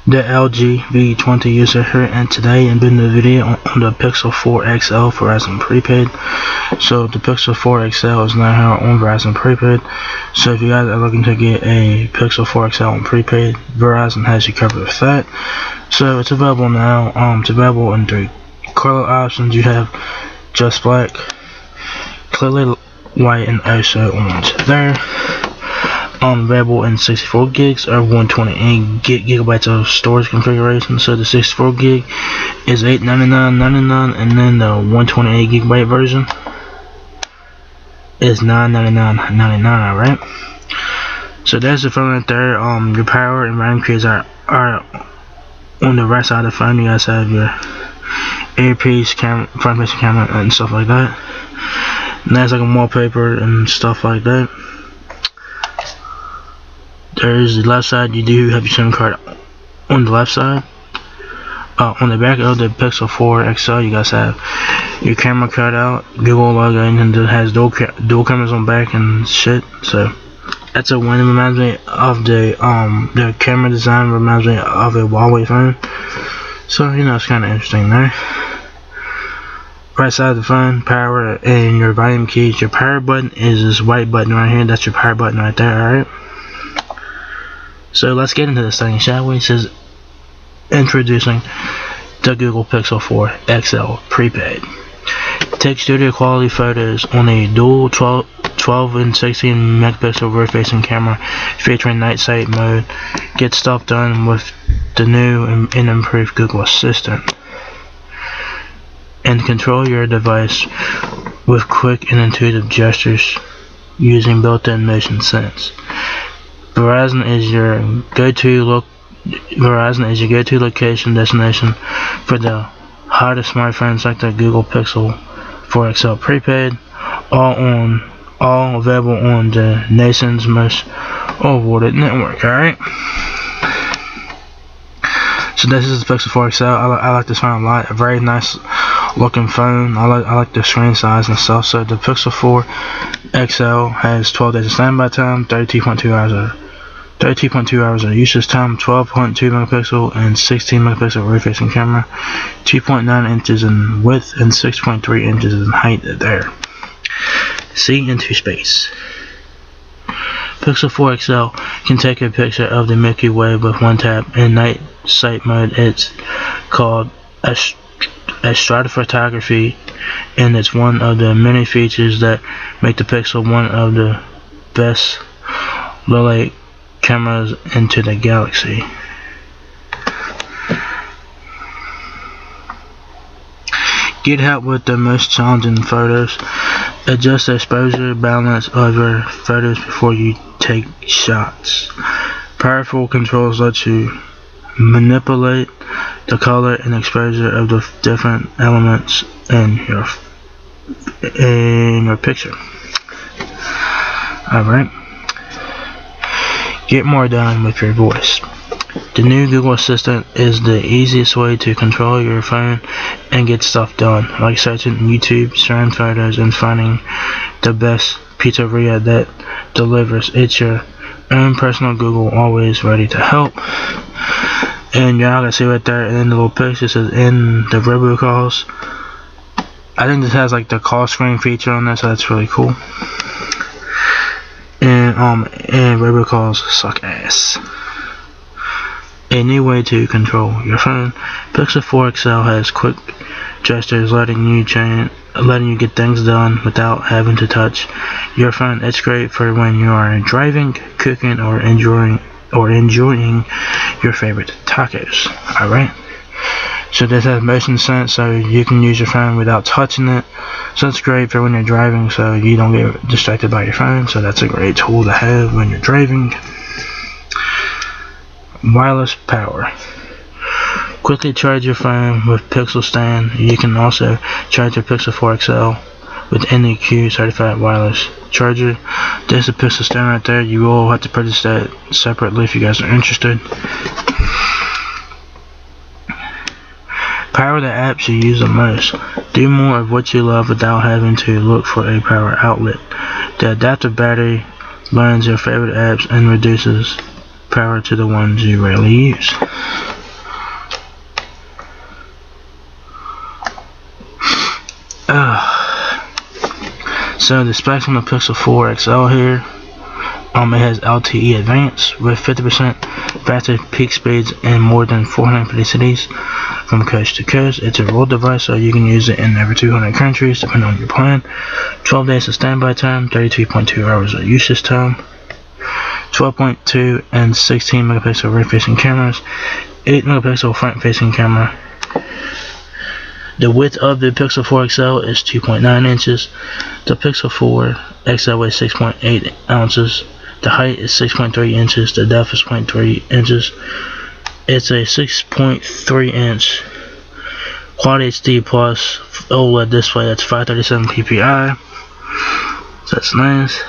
The LG V20 user here, and today I'm doing a video on the Pixel 4 XL for Verizon Prepaid. So the Pixel 4 XL is now here on Verizon Prepaid. So if you guys are looking to get a Pixel 4 XL on prepaid, Verizon has you covered with that. So it's available now. It's available in 3 color options. You have just black, clearly white, and also orange there. Available in 64 gigs or 128 gigabytes of storage configuration. So the 64 gig is $899.99, and then the 128 gigabyte version is $999.99. Alright. So there's the phone right there. Your power and RAM keys are on the right side of the phone. You guys have your earpiece, camera, front-facing camera, and stuff like that. And there's like a wallpaper and stuff like that. There's the left side. You do have your SIM card on the left side. On the back of the Pixel 4 XL, you guys have your camera cut out, Google logo, and it has dual cameras on back and shit. So that's a win. It reminds me of the camera design reminds me of a Huawei phone. So you know, it's kind of interesting there. Right side of the phone, power and your volume keys. Your power button is this white button right here. That's your power button right there. Alright. So let's get into this thing, shall we? It says introducing the Google Pixel 4 XL Prepaid. Take studio quality photos on a dual 12 and 16 megapixel rear-facing camera featuring night sight mode. Get stuff done with the new and improved Google Assistant. And control your device with quick and intuitive gestures using built-in motion sense. Verizon is your go-to location destination for the hottest smartphones like the Google Pixel 4 XL Prepaid, all available on the nation's most awarded network. Alright. So this is the Pixel 4 XL. I like this phone a lot. A very nice looking phone. I like the screen size and stuff. So the Pixel 4 XL has 12 days of standby time, 32.2 hours of usage time, 12.2 megapixel and 16 megapixel rear-facing camera, 2.9 inches in width and 6.3 inches in height there. See into space. Pixel 4 XL can take a picture of the Milky Way with one tap. In night sight mode, it's called astrophotography, and it's one of the many features that make the Pixel one of the best low-light cameras into the galaxy. Get help with the most challenging photos. Adjust the exposure balance of your photos before you take shots. Powerful controls let you manipulate the color and exposure of the different elements in your picture. Alright. Get more done with your voice. The new Google Assistant is the easiest way to control your phone and get stuff done, like searching YouTube, sharing photos, and finding the best pizzeria that delivers. It's your own personal Google, always ready to help. And y'all can see right there in the little picture, it says in the robocalls. I think this has like the call screen feature on this, so that's really cool. And robocalls suck ass. A new way to control your phone. Pixel 4 XL has quick gestures letting you get things done without having to touch your phone. It's great for when you are driving, cooking, or enjoying your favorite tacos. Alright. So this has motion sense, so you can use your phone without touching it. So it's great for when you're driving, so you don't get distracted by your phone. So that's a great tool to have when you're driving. Wireless power. Quickly charge your phone with Pixel Stand. You can also charge your Pixel 4 XL with any Q certified wireless charger. There's a Pixel Stand right there. You will have to purchase that separately if you guys are interested. Power the apps you use the most. Do more of what you love without having to look for a power outlet. The adaptive battery learns your favorite apps and reduces power to the ones you rarely use. So the specs on the Pixel 4 XL here, it has LTE Advanced with 50% faster peak speeds and more than 450 cities from coast to coast. It's a rural device, so you can use it in over 200 countries depending on your plan. 12 days of standby time, 32.2 hours of usage time, 12.2 and 16 megapixel rear facing cameras, 8 megapixel front facing camera. The width of the Pixel 4 XL is 2.9 inches. The Pixel 4 XL weighs 6.8 ounces. The height is 6.3 inches. The depth is 0.3 inches. It's a 6.3 inch Quad HD Plus OLED display. That's 537 ppi. So that's nice.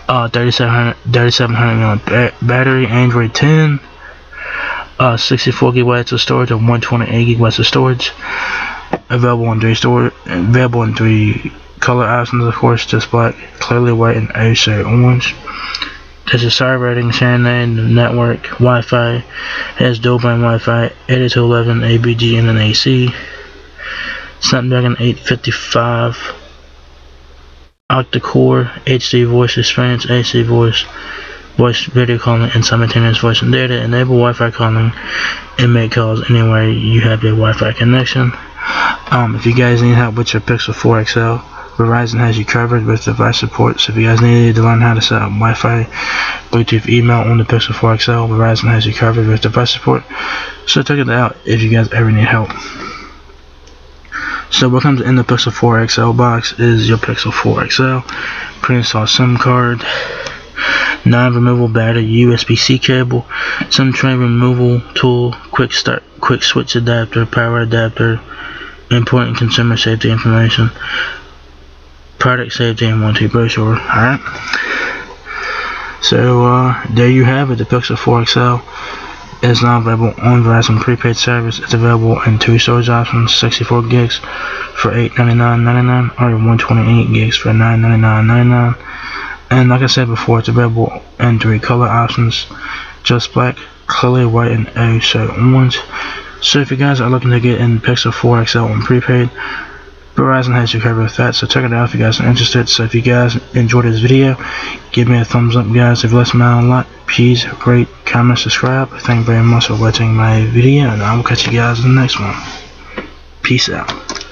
3700 mAh battery. Android 10. 64 gigabytes of storage and 128 gigabytes of storage. Available in three color options, of course, just black, clearly white, and shade orange. There's a star rating, Serenade, network, Wi-Fi. It has dual band Wi-Fi, 802.11 ABG and an AC. Snapdragon 855 octa-core HD voice experience, AC voice video calling, and simultaneous voice and data. Enable Wi-Fi calling and make calls anywhere you have a Wi-Fi connection. If you guys need help with your Pixel 4 XL, Verizon has you covered with device support. So if you guys need to learn how to set up Wi-Fi, Bluetooth, email on the Pixel 4 XL, Verizon has you covered with device support. So check it out if you guys ever need help. So what comes in the Pixel 4 XL box is your Pixel 4 XL, pre-installed SIM card, non-removable battery, USB-C cable, SIM tray removal tool, quick switch adapter, power adapter, important consumer safety information, product safety, and warranty brochure. Alright, so there you have it. The Pixel 4 XL is now available on Verizon Prepaid service. It's available in two storage options: 64 gigs for $899.99 or 128 gigs for $999.99. And like I said before, it's available in three color options: just black, clearly white, and shade orange. So if you guys are looking to get in Pixel 4 XL on prepaid, Verizon has you covered with that. So check it out if you guys are interested. So if you guys enjoyed this video, give me a thumbs up, guys. If you listen out a lot, please rate, comment, subscribe. Thank you very much for watching my video, and I will catch you guys in the next one. Peace out.